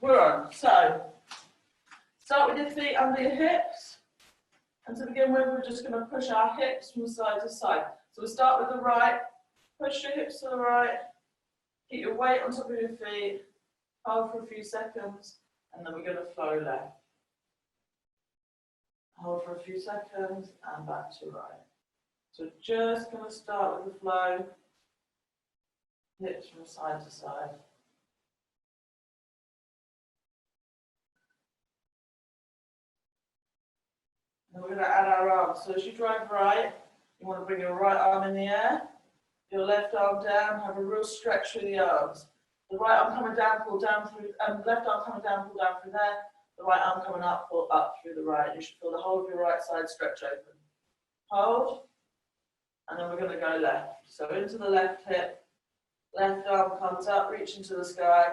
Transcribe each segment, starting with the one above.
we're on. So, start with your feet under your hips. And to begin with, we're just going to push our hips from side to side. So we'll start with the right, push your hips to the right, keep your weight on top of your feet, hold for a few seconds, and then we're going to flow left. Hold for a few seconds, and back to right. So just going to start with the flow, hips from side to side. And we're going to add our arms. So as you drive right, you want to bring your right arm in the air, your left arm down, have a real stretch through the arms. The right arm coming down, pull down through, left arm coming down, pull down through there. The right arm coming up, pull up through the right. You should feel the whole of your right side stretch open. Hold, and then we're going to go left. So into the left hip, left arm comes up, reaching to the sky,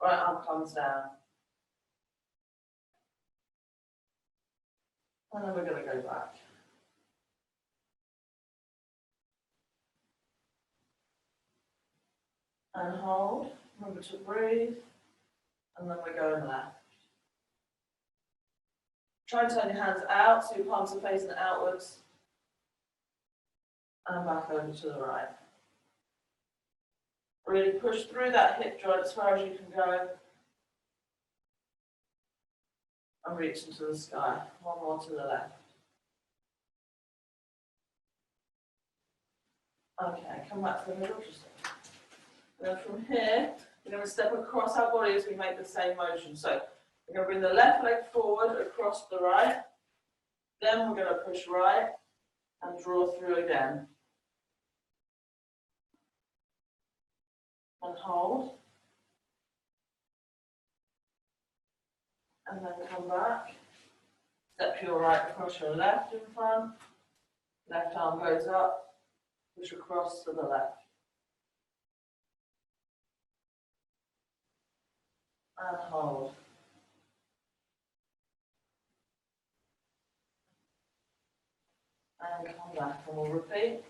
right arm comes down. And then we're going to go back. And hold, remember to breathe, and then we're going left. Try and turn your hands out so your palms are facing outwards. And back over to the right. Really push through that hip joint as far as you can go. And reach into the sky. One more to the left. Okay, come back to the middle. And then from here, we're going to step across our body as we make the same motion. So we're going to bring the left leg forward across the right. Then we're going to push right and draw through again. And hold. And then come back. Step your right across your left in front. Left arm goes up. Push across to the left. And hold. And come back, and we'll repeat.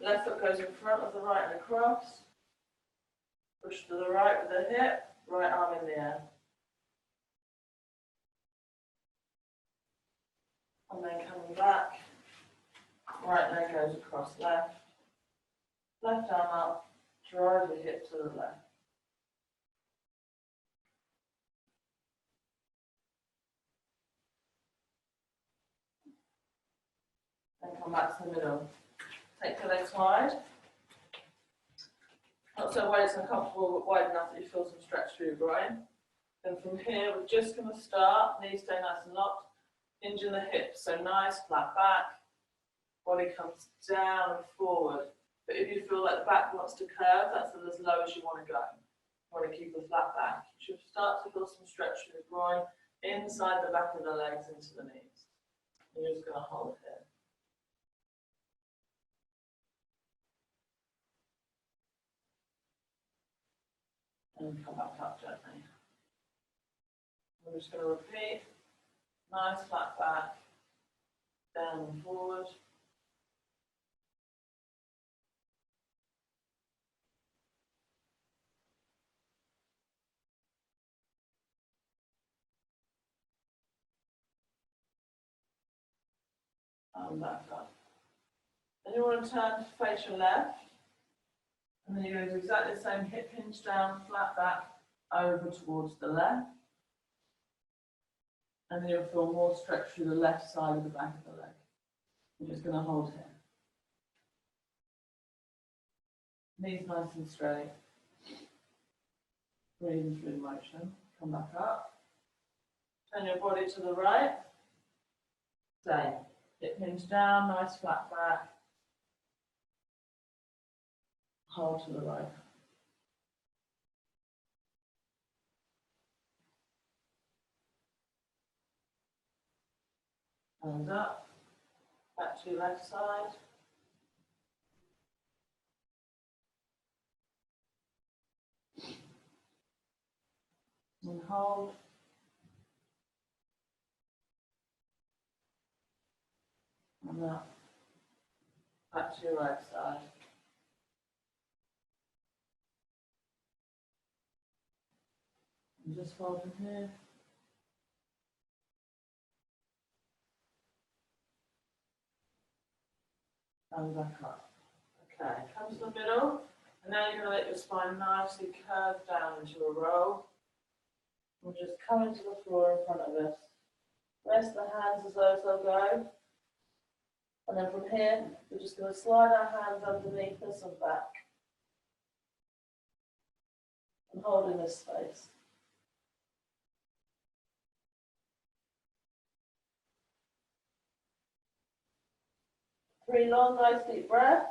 Left foot goes in front of the right and across. Push to the right with the hip, right arm in the air. And then coming back, right leg goes across left. Left arm up, drive the hip to the left. And come back to the middle. Take the legs wide. Not so wide it's uncomfortable, but wide enough that you feel some stretch through your groin. Then from here, we're just going to start, knees stay nice and locked, hinging the hips. So nice, flat back. Body comes down and forward. But if you feel like the back wants to curve, that's as low as you want to go. You want to keep a flat back. You should start to feel some stretch through the groin, inside the back of the legs into the knees. And you're just going to hold here. And come back up gently. We're just going to repeat. Nice flat back. Down and forward. And back up. Then you want to turn to face your left. And then you're going to do exactly the same, hip hinge down, flat back, over towards the left. And then you'll feel more stretch through the left side of the back of the leg. You're just going to hold here. Knees nice and straight. Breathing through the motion. Come back up. Turn your body to the right. Same. Hip hinge down, nice flat back. Hold to the right. And up. Back to your left side. And hold. And up. Back to your right side. And just hold from here. And back up. Okay, come to the middle. And now you're going to let your spine nicely curve down into a roll. We'll just come into the floor in front of us. Rest the hands as low as they'll go. And then from here, we're just going to slide our hands underneath us and back. And hold in this space. Three long, nice deep breaths.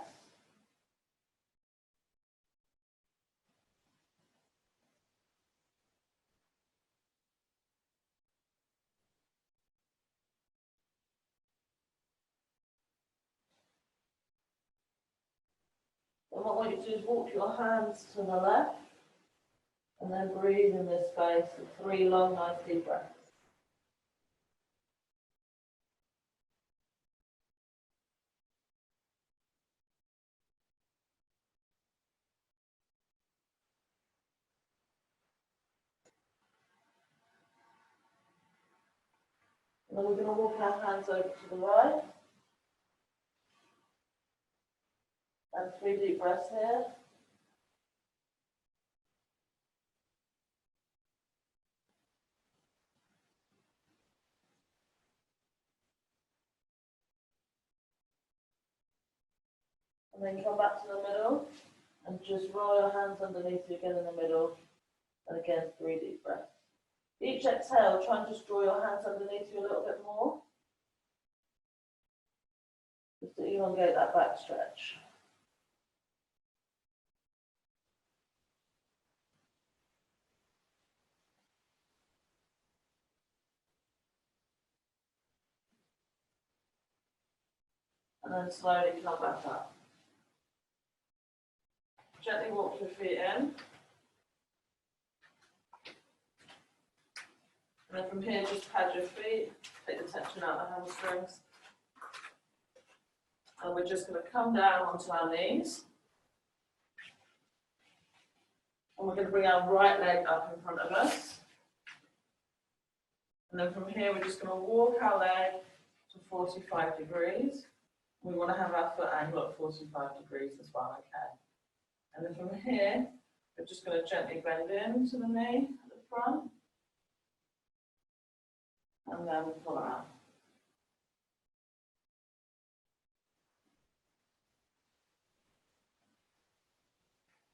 And what I want you to do is walk your hands to the left and then breathe in this space with three long, nice deep breaths. And then we're going to walk our hands over to the right. And three deep breaths here. And then come back to the middle and just roll your hands underneath you again in the middle. And again, three deep breaths. Each exhale, try and just draw your hands underneath you a little bit more. Just to elongate that back stretch. And then slowly come back up. Gently walk your feet in. And then from here, just pad your feet, take the tension out of the hamstrings. And we're just going to come down onto our knees. And we're going to bring our right leg up in front of us. And then from here, we're just going to walk our leg to 45 degrees. We want to have our foot angle at 45 degrees as well, okay? And then from here, we're just going to gently bend into the knee at the front. And then pull out.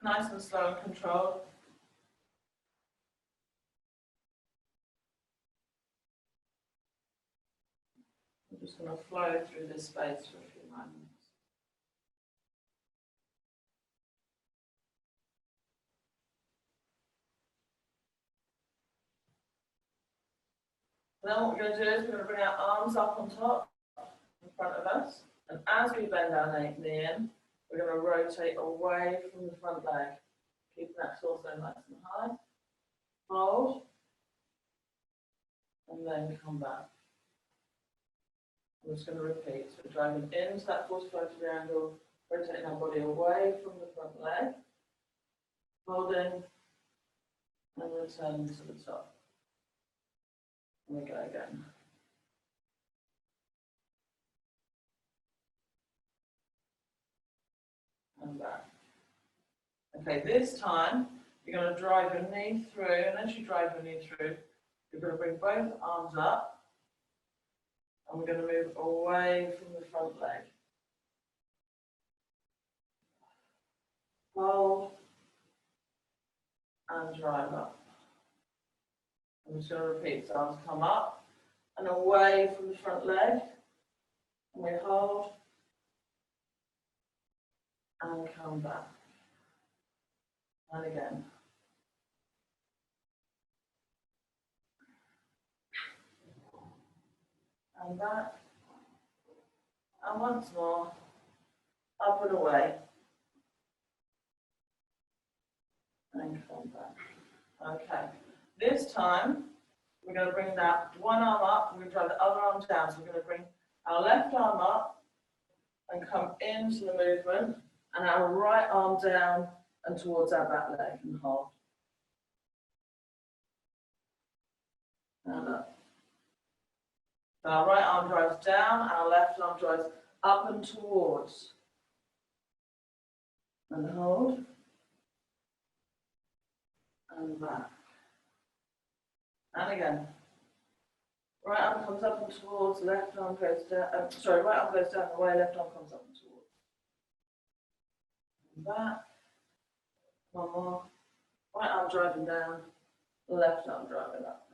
Nice and slow and controlled. I'm just going to flow through this space for a few moments. Then what we're going to do is we're going to bring our arms up on top in front of us. And as we bend our knee in, we're going to rotate away from the front leg. Keeping that torso nice and high. Hold. And then come back. I'm just going to repeat. So we're driving into that 45-degree angle, rotating our body away from the front leg. Holding. And returning to the top. And we go again. And back. Okay, this time you're going to drive your knee through, and as you drive your knee through, you're going to bring both arms up, and we're going to move away from the front leg. Hold, and drive up. I'm just going to repeat, so arms come up and away from the front leg, and we hold, and come back. And again. And back. And once more. Up and away. And come back. Okay. This time, we're going to bring that one arm up. We're going to drive the other arm down. So we're going to bring our left arm up and come into the movement. And our right arm down and towards our back leg and hold. and up. So our right arm drives down, and our left arm drives up and towards. And hold. And back. And again. Right arm comes up and towards, left arm goes down, right arm goes down the way, left arm comes up and towards. And back. One more. Right arm driving down, left arm driving up.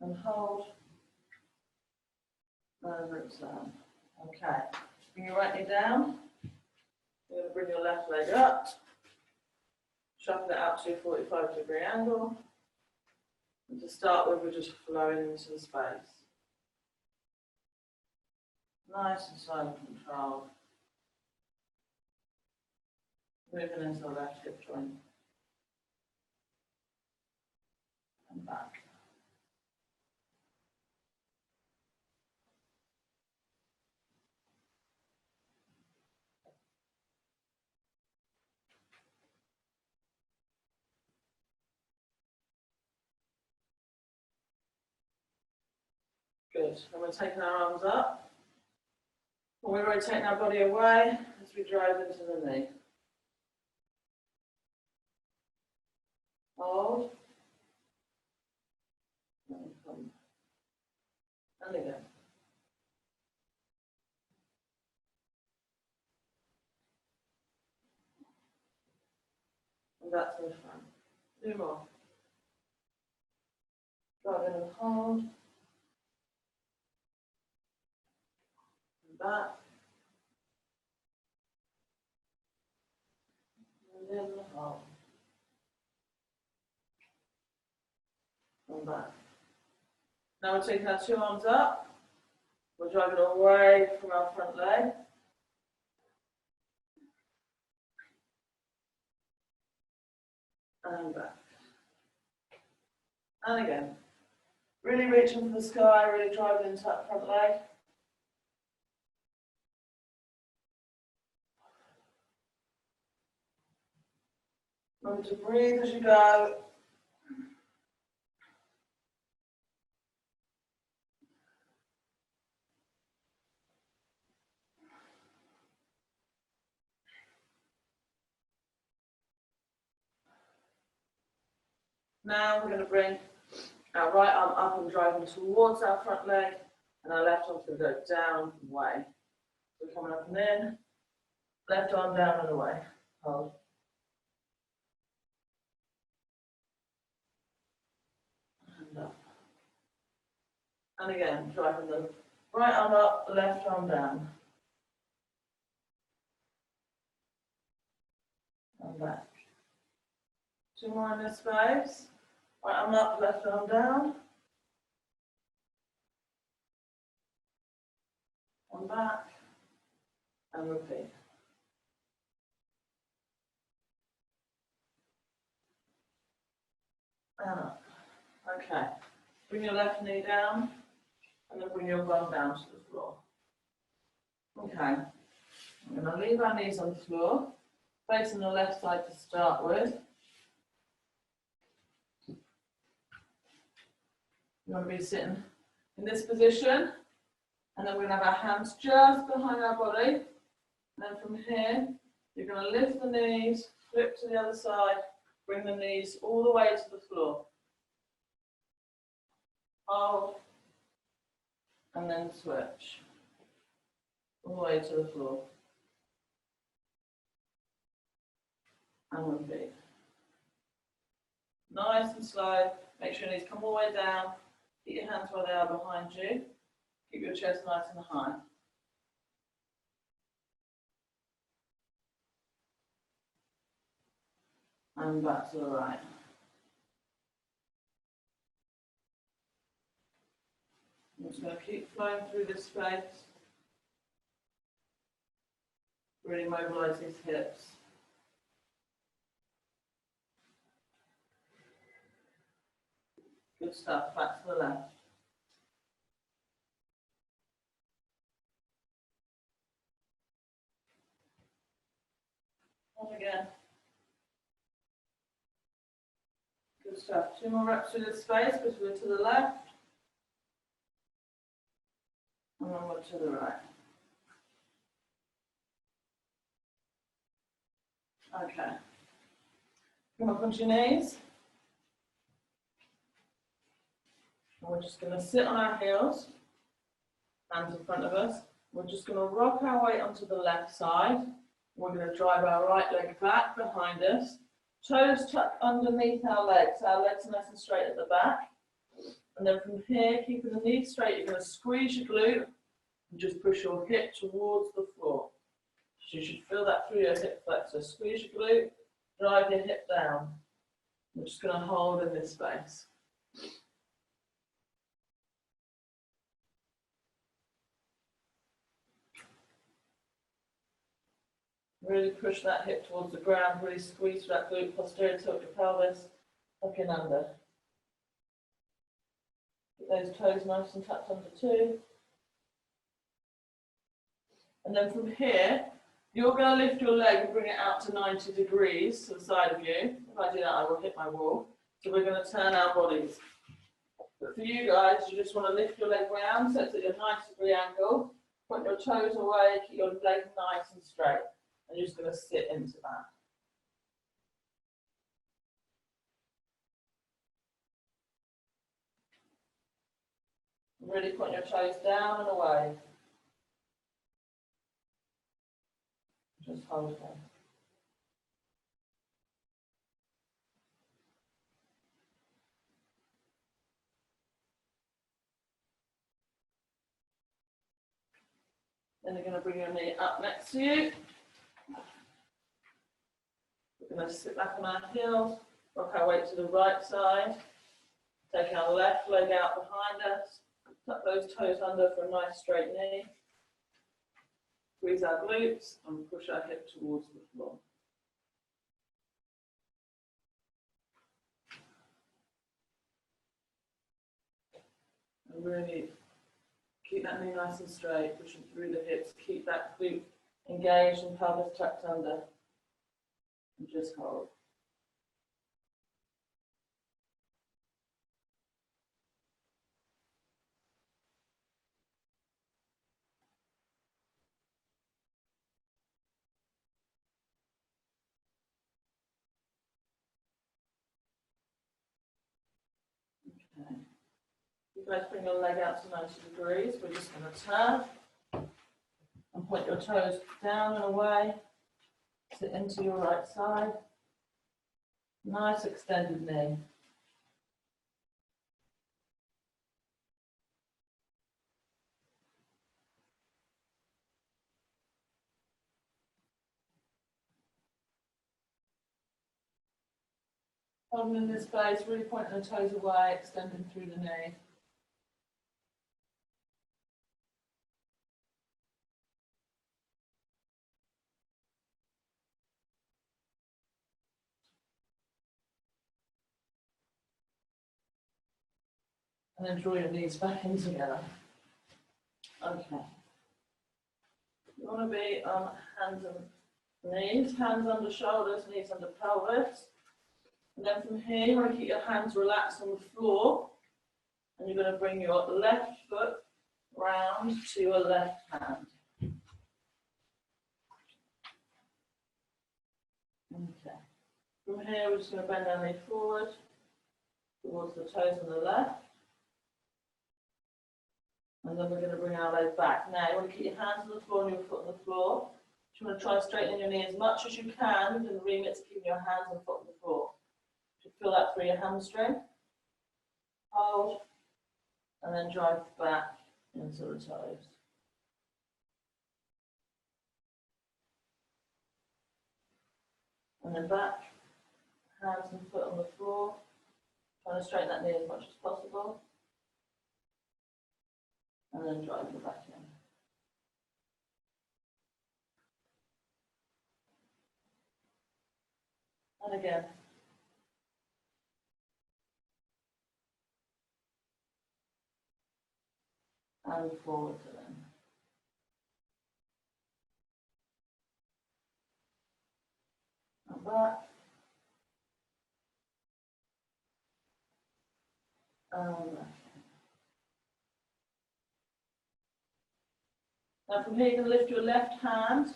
And hold. And roots down. Okay. Bring your right knee down. You're going to bring your left leg up. Shuffle it out to a 45-degree angle. And to start with, we're just flowing into the space. Nice and slow and controlled. Moving into the left hip joint. And back. Good. And we're taking our arms up. And we're rotating our body away as we drive into the knee. Hold. And come. And again. And back to the front. 2 more. Drive in and hold. And back. And in and hold. And back. Now we're taking our 2 arms up. We're driving away from our front leg. And back. And again. Really reaching for the sky, really driving into that front leg. Remember to breathe as you go. Now we're going to bring our right arm up and driving towards our front leg, and our left arm's going to go down and away. So we're coming up and in, left arm down and away. Hold. And up. And again, driving the right arm up, left arm down. And back. 2 more in this space. Right arm up, left arm down. And back. And repeat. And up. Okay. Bring your left knee down. And then bring your bum down to the floor. Okay. I'm going to leave our knees on the floor. Facing the left side to start with. You want to be sitting in this position, and then we're going to have our hands just behind our body. And then from here, you're going to lift the knees, flip to the other side, bring the knees all the way to the floor. Hold, and then switch all the way to the floor. And repeat. Nice and slow. Make sure your knees come all the way down. Keep your hands where they are behind you. Keep your chest nice and high. And back to the right. I'm just going to keep flowing through this space. Really mobilize these hips. Good stuff. Back to the left. And again. Good Good stuff. 2 more reps through this space because we're to the left. And then we're to the right. Okay. Come up onto your knees. And we're just going to sit on our heels, hands in front of us. We're just going to rock our weight onto the left side. We're going to drive our right leg back behind us. Toes tucked underneath our legs. Our legs are nice and straight at the back. And then from here, keeping the knees straight, you're going to squeeze your glute and just push your hip towards the floor. So you should feel that through your hip flexor. Squeeze your glute, drive your hip down. We're just going to hold in this space. Really push that hip towards the ground, really squeeze that glute, posterior tilt your pelvis, tuck in under. Get those toes nice and tucked under too. And then from here, you're going to lift your leg and bring it out to 90 degrees to the side of you. If I do that, I will hit my wall. So we're going to turn our bodies. But for you guys, you just want to lift your leg round, so it's at your 90-degree angle. Point your toes away, keep your leg nice and straight. And you're just going to sit into that. Really point your toes down and away. Just hold them. Then you're going to bring your knee up next to you. We're going to sit back on our heels, rock our weight to the right side, take our left leg out behind us, tuck those toes under for a nice straight knee, squeeze our glutes and push our hip towards the floor. And really keep that knee nice and straight, pushing through the hips, keep that glute engaged and pelvis tucked under. And just hold. Okay. You guys bring your leg out to 90 degrees. We're just going to turn and point your toes down and away. Sit into your right side. Nice extended knee. Holding in this space, really pointing the toes away, extending through the knee. And then draw your knees back in together. Okay. You want to be on hands and knees, hands under shoulders, knees under pelvis. And then from here, you want to keep your hands relaxed on the floor. And you're going to bring your left foot round to your left hand. Okay. From here, we're just going to bend our knee forward towards the toes on the left. And then we're going to bring our leg back. Now, you want to keep your hands on the floor and your foot on the floor. You want to try and straighten your knee as much as you can within the remit of keeping your hands and foot on the floor. You feel that through your hamstring. Hold. And then drive back into the toes. And then back. Hands and foot on the floor. Trying to straighten that knee as much as possible. And then drive it back in. And again. And forward to them. And back. Now from here you're going to lift your left hand,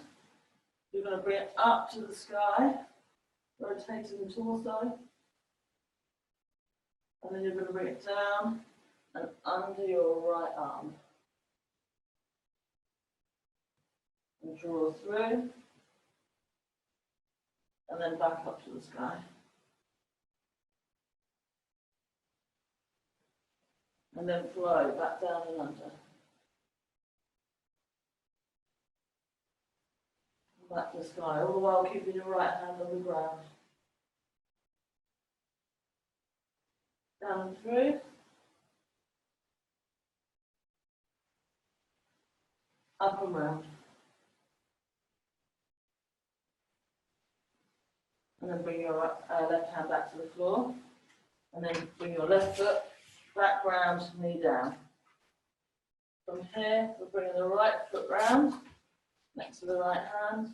you're going to bring it up to the sky, rotating the torso, and then you're going to bring it down and under your right arm. And draw through, and then back up to the sky. And then flow back down and under. Back to the sky, all the while keeping your right hand on the ground. Down and through. Up and round. And then bring your left hand back to the floor. And then bring your left foot back round, knee down. From here, we're bringing the right foot round, next to the right hand.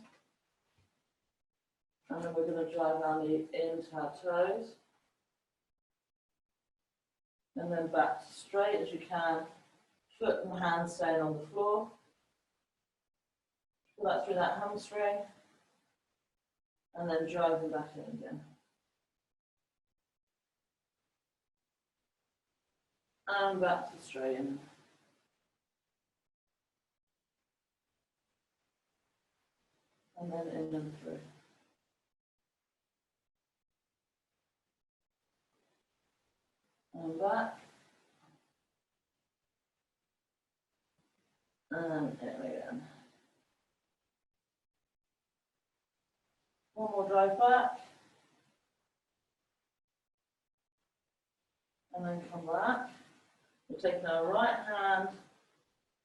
And then we're going to drive our knee into our toes. And then back straight as you can, foot and hand staying on the floor. Pull that through that hamstring. And then driving back in again. And back to straighten. And then in and through. And back. And in again. One more drive back. And then come back. We're taking our right hand,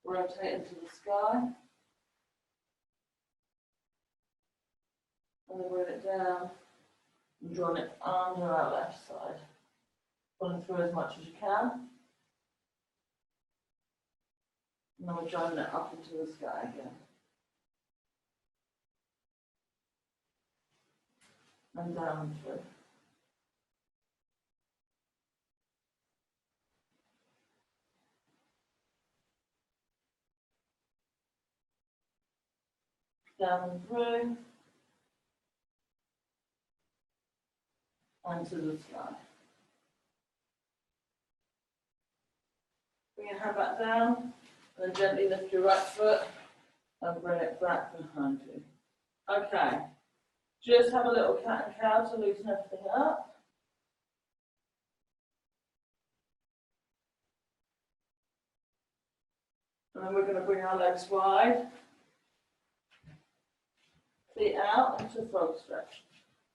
rotate into the sky. And then bring it down and drawing it under our left side. Pulling through as much as you can. And then we're driving it up into the sky again. And down and through. Down and through. And to the sky. Bring your hand back down, and then gently lift your right foot and bring it back behind you. Okay, just have a little cat and cow to loosen everything up. And then we're going to bring our legs wide, feet out into frog stretch.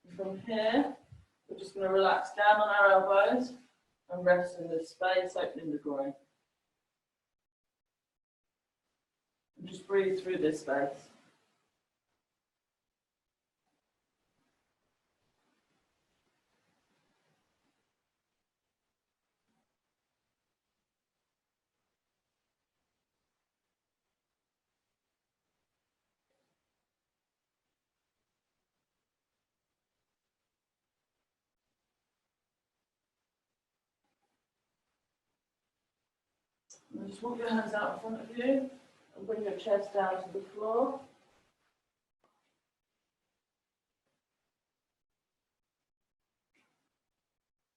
And from here, we're just going to relax down on our elbows and rest in this space, opening the groin. And just breathe through this space. And just walk your hands out in front of you and bring your chest down to the floor.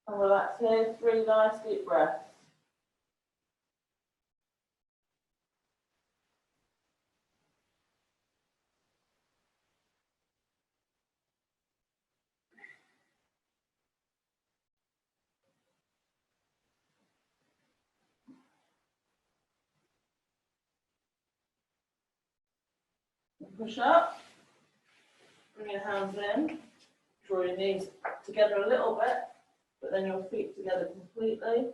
And relax here, 3 nice deep breaths. And push up. Bring your hands in. Draw your knees together a little bit, but then your feet together completely.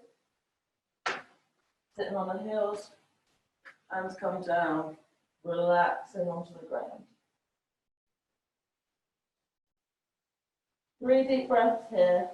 Sitting on the heels, hands come down, relaxing onto the ground. 3 deep breaths here.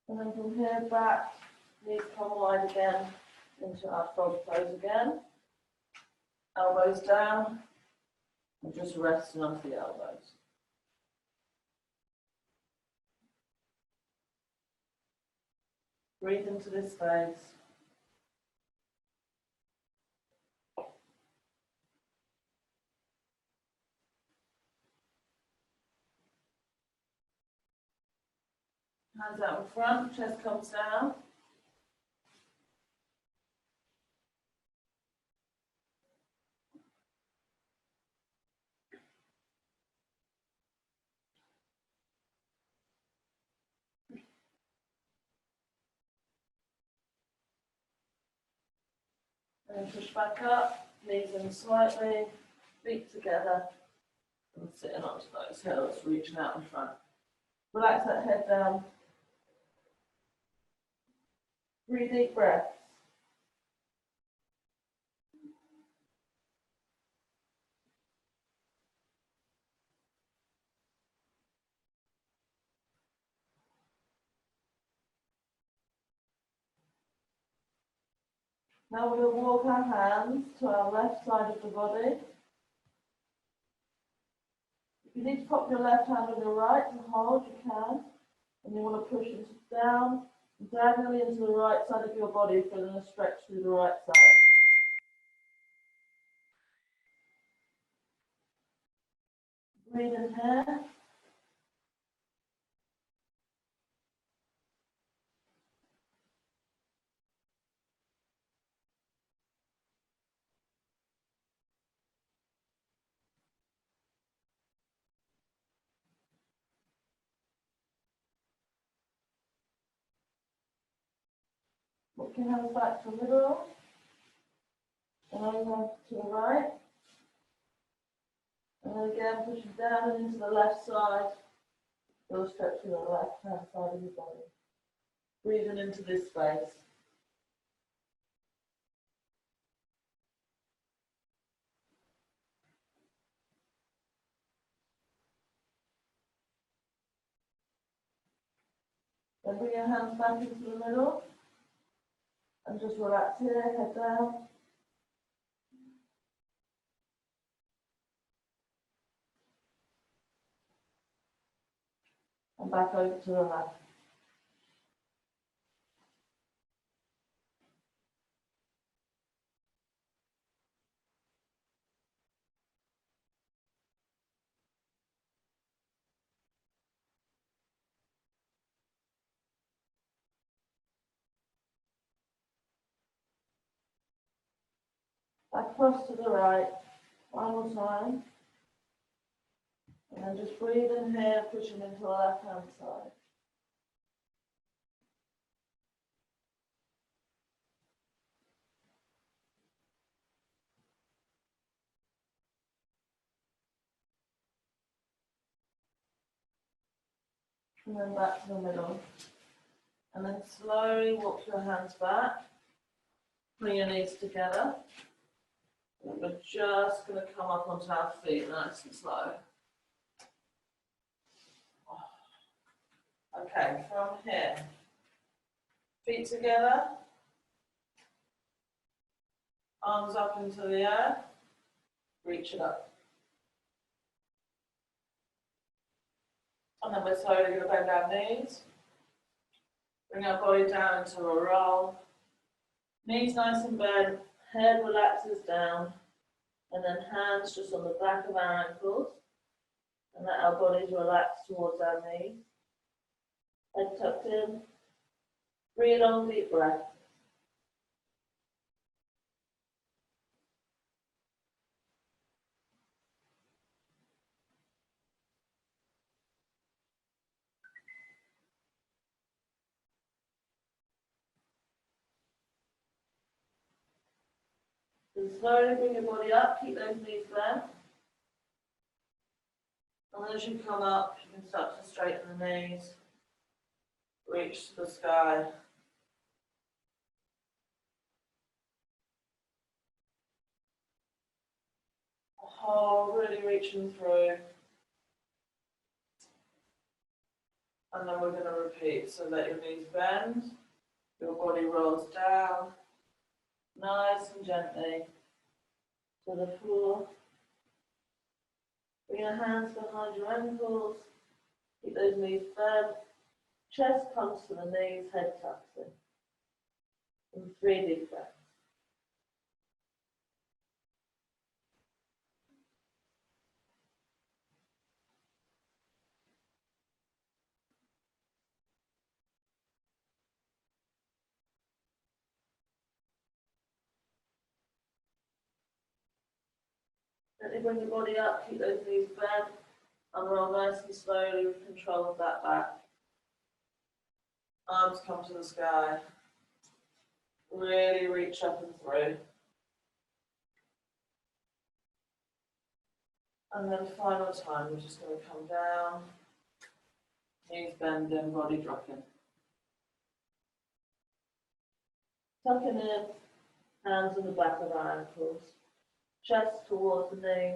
And then from here back, knees come wide again into our frog pose again. Elbows down, and just resting onto the elbows. Breathe into this space. Hands out in front, chest comes down. And then push back up, knees in slightly, feet together, and sitting onto those heels, reaching out in front. Relax that head down. 3 deep breaths. Now we'll walk our hands to our left side of the body. If you need to pop your left hand on your right to hold, you can. And you want to push it down, diagonally into the right side of your body, feeling a stretch through the right side. Breathe in here. Walk your hands back to the middle, and over to the right. And then again, pushing down and into the left side. Feel a stretch through the left hand side of your body. Breathing into this space. Then bring your hands back into the middle. And just relax here, head down. And back over to the left. Back across to the right. One more time. And then just breathe in here, pushing into the left hand side. And then back to the middle. And then slowly walk your hands back. Bring your knees together. And we're just going to come up onto our feet nice and slow. Okay, from here. Feet together. Arms up into the air. Reach it up. And then we're slowly going to bend our knees. Bring our body down into a roll. Knees nice and bent. Head relaxes down. And then hands just on the back of our ankles. And let our bodies relax towards our knees. Head tucked in. 3 long deep breaths. And slowly bring your body up, keep those knees bent. And as you come up, you can start to straighten the knees, reach to the sky. Really reaching through. And then we're going to repeat. So let your knees bend, your body rolls down, nice and gently to the floor. Bring your hands behind your ankles, keep those knees bent, chest comes to the knees, head tucks in. And 3 deep breaths. Gently bring your body up, keep those knees bent, and roll nice and slowly with control of that back. Arms come to the sky. Really reach up and through. And then final time, we're just going to come down, knees bending, body dropping. Tucking in, hands on the back of our ankles, chest towards the knee,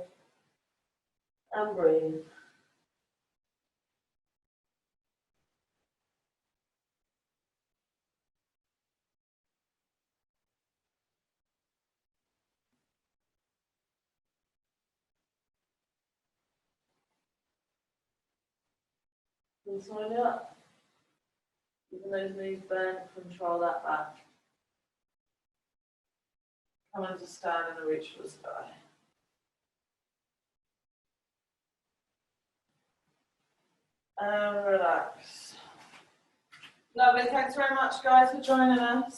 and breathe. And slowly up. Keeping those knees bent, control that back. Come into stand and reach for the sky. And relax. Lovely, thanks very much guys for joining us.